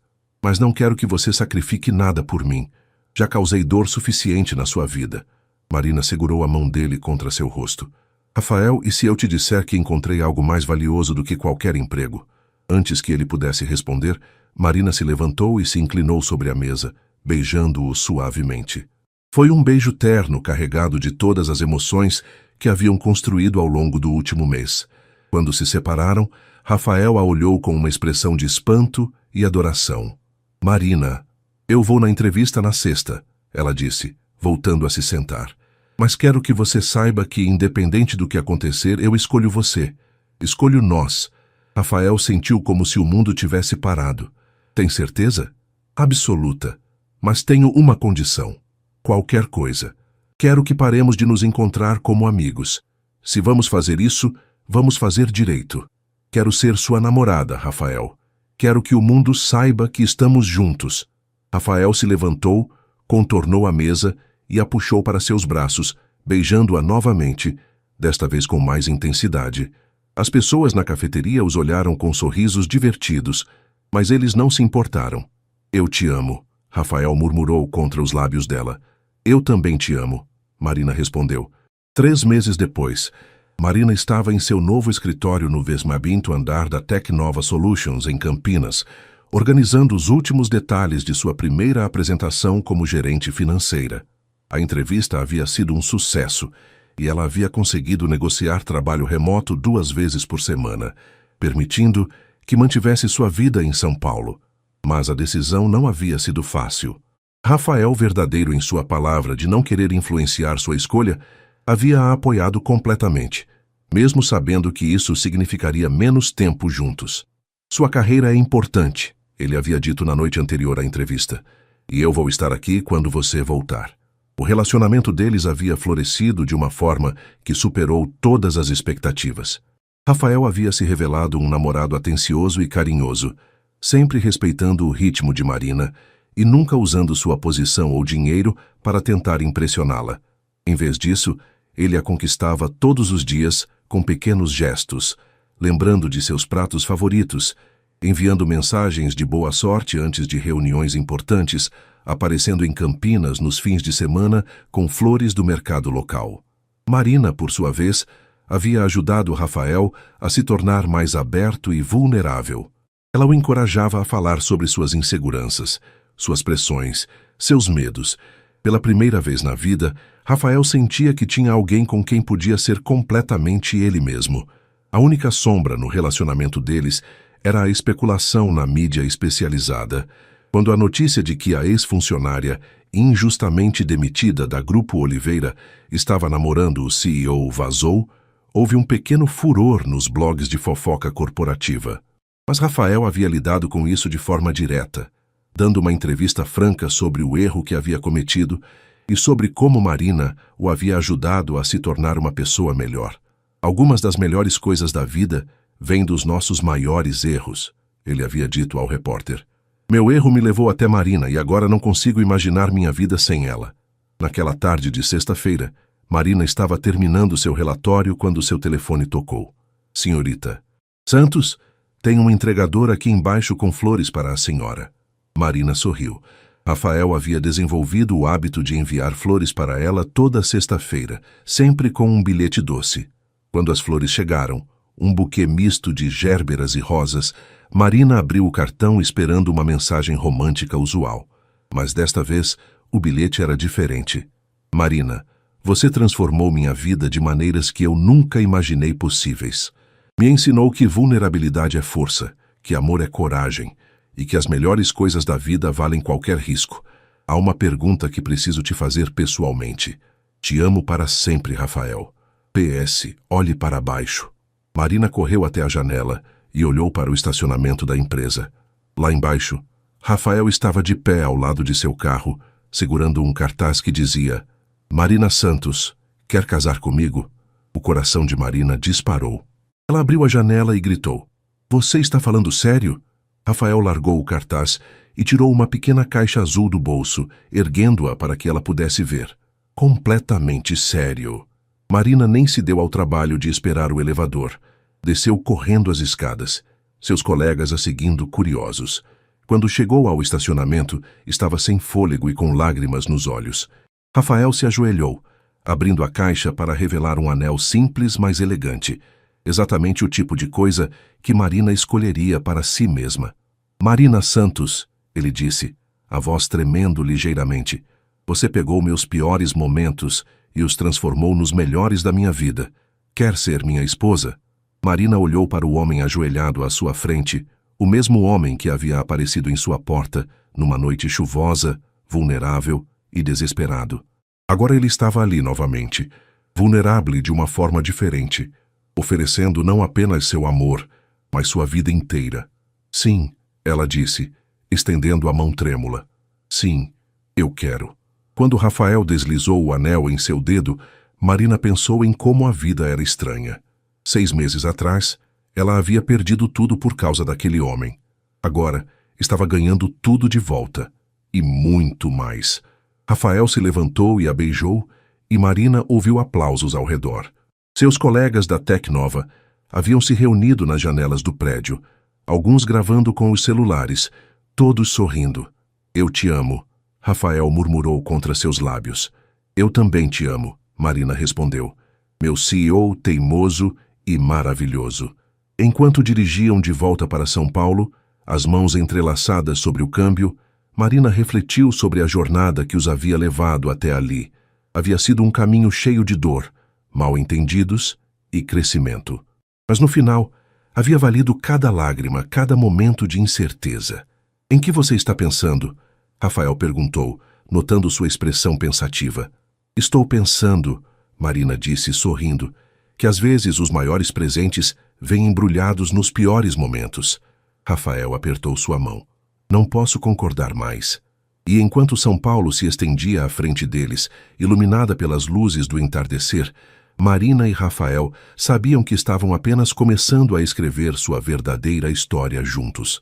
não quero que você sacrifique nada por mim. Já causei dor suficiente na sua vida. Marina segurou a mão dele contra seu rosto. Rafael, e se eu te disser que encontrei algo mais valioso do que qualquer emprego? Antes que ele pudesse responder, Marina se levantou e se inclinou sobre a mesa, beijando-o suavemente. Foi um beijo terno, carregado de todas as emoções que haviam construído ao longo do último mês. Quando se separaram, Rafael a olhou com uma expressão de espanto e adoração. Marina, eu vou na entrevista na sexta, ela disse, voltando a se sentar. Mas quero que você saiba que, independente do que acontecer, eu escolho você. Escolho nós. Rafael sentiu como se o mundo tivesse parado. Tem certeza? Absoluta. Mas tenho uma condição. Qualquer coisa. Quero que paremos de nos encontrar como amigos. Se vamos fazer isso, vamos fazer direito. Quero ser sua namorada, Rafael. Quero que o mundo saiba que estamos juntos. Rafael se levantou, contornou a mesa e a puxou para seus braços, beijando-a novamente, desta vez com mais intensidade. As pessoas na cafeteria os olharam com sorrisos divertidos, mas eles não se importaram. Eu te amo, Rafael murmurou contra os lábios dela. Eu também te amo, Marina respondeu. 3 meses depois, Marina estava em seu novo escritório no 25º andar da Tecnova Solutions, em Campinas, organizando os últimos detalhes de sua primeira apresentação como gerente financeira. A entrevista havia sido um sucesso e ela havia conseguido negociar trabalho remoto 2 vezes por semana, permitindo que mantivesse sua vida em São Paulo. Mas a decisão não havia sido fácil. Rafael, verdadeiro em sua palavra de não querer influenciar sua escolha, havia-a apoiado completamente, mesmo sabendo que isso significaria menos tempo juntos. Sua carreira é importante, ele havia dito na noite anterior à entrevista, e eu vou estar aqui quando você voltar. O relacionamento deles havia florescido de uma forma que superou todas as expectativas. Rafael havia se revelado um namorado atencioso e carinhoso, sempre respeitando o ritmo de Marina e nunca usando sua posição ou dinheiro para tentar impressioná-la. Em vez disso, ele a conquistava todos os dias com pequenos gestos, lembrando de seus pratos favoritos, enviando mensagens de boa sorte antes de reuniões importantes, aparecendo em Campinas nos fins de semana com flores do mercado local. Marina, por sua vez, havia ajudado Rafael a se tornar mais aberto e vulnerável. Ela o encorajava a falar sobre suas inseguranças, suas pressões, seus medos. Pela primeira vez na vida, Rafael sentia que tinha alguém com quem podia ser completamente ele mesmo. A única sombra no relacionamento deles era a especulação na mídia especializada. Quando a notícia de que a ex-funcionária, injustamente demitida da Grupo Oliveira, estava namorando o CEO vazou, houve um pequeno furor nos blogs de fofoca corporativa. Mas Rafael havia lidado com isso de forma direta, dando uma entrevista franca sobre o erro que havia cometido e sobre como Marina o havia ajudado a se tornar uma pessoa melhor. Algumas das melhores coisas da vida vêm dos nossos maiores erros, ele havia dito ao repórter. Meu erro me levou até Marina e agora não consigo imaginar minha vida sem ela. Naquela tarde de sexta-feira, Marina estava terminando seu relatório quando seu telefone tocou. Senhorita Santos, tem um entregador aqui embaixo com flores para a senhora. Marina sorriu. Rafael havia desenvolvido o hábito de enviar flores para ela toda sexta-feira, sempre com um bilhete doce. Quando as flores chegaram, um buquê misto de gérberas e rosas, Marina abriu o cartão esperando uma mensagem romântica usual. Mas desta vez, o bilhete era diferente. Marina, você transformou minha vida de maneiras que eu nunca imaginei possíveis. Me ensinou que vulnerabilidade é força, que amor é coragem e que as melhores coisas da vida valem qualquer risco. Há uma pergunta que preciso te fazer pessoalmente. Te amo para sempre, Rafael. PS, olhe para baixo. Marina correu até a janela e olhou para o estacionamento da empresa. Lá embaixo, Rafael estava de pé ao lado de seu carro, segurando um cartaz que dizia: Marina Santos, quer casar comigo? O coração de Marina disparou. Ela abriu a janela e gritou: Você está falando sério? Rafael largou o cartaz e tirou uma pequena caixa azul do bolso, erguendo-a para que ela pudesse ver. Completamente sério. Marina nem se deu ao trabalho de esperar o elevador. Desceu correndo as escadas, seus colegas a seguindo curiosos. Quando chegou ao estacionamento, estava sem fôlego e com lágrimas nos olhos. Rafael se ajoelhou, abrindo a caixa para revelar um anel simples, mas elegante. Exatamente o tipo de coisa que Marina escolheria para si mesma. Marina Santos, ele disse, a voz tremendo ligeiramente, você pegou meus piores momentos e os transformou nos melhores da minha vida. Quer ser minha esposa? Marina olhou para o homem ajoelhado à sua frente, o mesmo homem que havia aparecido em sua porta, numa noite chuvosa, vulnerável e desesperado. Agora ele estava ali novamente, vulnerável de uma forma diferente, oferecendo não apenas seu amor, mas sua vida inteira. Sim, ela disse, estendendo a mão trêmula. Sim, eu quero. Quando Rafael deslizou o anel em seu dedo, Marina pensou em como a vida era estranha. 6 meses atrás, ela havia perdido tudo por causa daquele homem. Agora, estava ganhando tudo de volta. E muito mais. Rafael se levantou e a beijou, e Marina ouviu aplausos ao redor. Seus colegas da Tecnova haviam se reunido nas janelas do prédio, alguns gravando com os celulares, todos sorrindo. Eu te amo, Rafael murmurou contra seus lábios. Eu também te amo, Marina respondeu. Meu CEO teimoso e maravilhoso. Enquanto dirigiam de volta para São Paulo, as mãos entrelaçadas sobre o câmbio, Marina refletiu sobre a jornada que os havia levado até ali. Havia sido um caminho cheio de dor, mal-entendidos e crescimento. Mas no final, havia valido cada lágrima, cada momento de incerteza. Em que você está pensando? Rafael perguntou, notando sua expressão pensativa. Estou pensando, Marina disse sorrindo, que às vezes os maiores presentes vêm embrulhados nos piores momentos. Rafael apertou sua mão. Não posso concordar mais. E enquanto São Paulo se estendia à frente deles, iluminada pelas luzes do entardecer, Marina e Rafael sabiam que estavam apenas começando a escrever sua verdadeira história juntos.